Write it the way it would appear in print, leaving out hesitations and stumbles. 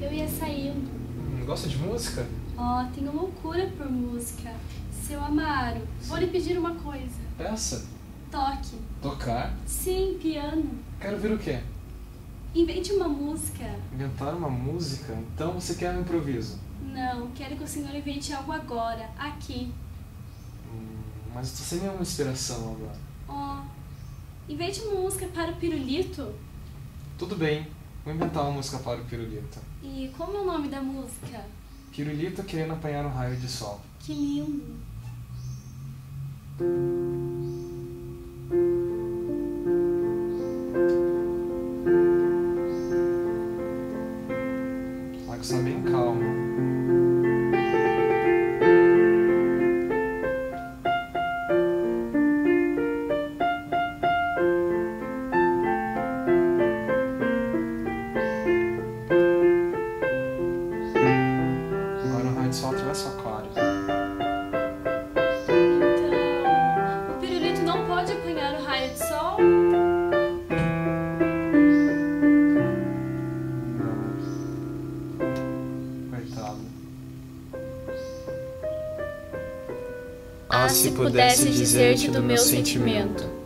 Eu ia saindo. Gosta de música? Ó, tenho loucura por música. Seu Amaro, vou lhe pedir uma coisa. Peça? Toque. Tocar? Sim, piano. Quero ver o quê? Invente uma música. Inventar uma música? Então você quer um improviso? Não, quero que o senhor invente algo agora, aqui. Mas eu tô sem nenhuma inspiração agora. Ó, invente uma música para o pirulito. Tudo bem, vou inventar uma música para o pirulito. E como é o nome da música? Pirulito querendo apanhar um raio de sol. Que lindo. Ela que está bem calma. Agora o raio de sol atravessa o aquário. Então, o pirulito não pode apanhar o raio de sol? Coitado. Ah, se pudesse dizer-te do meu sentimento.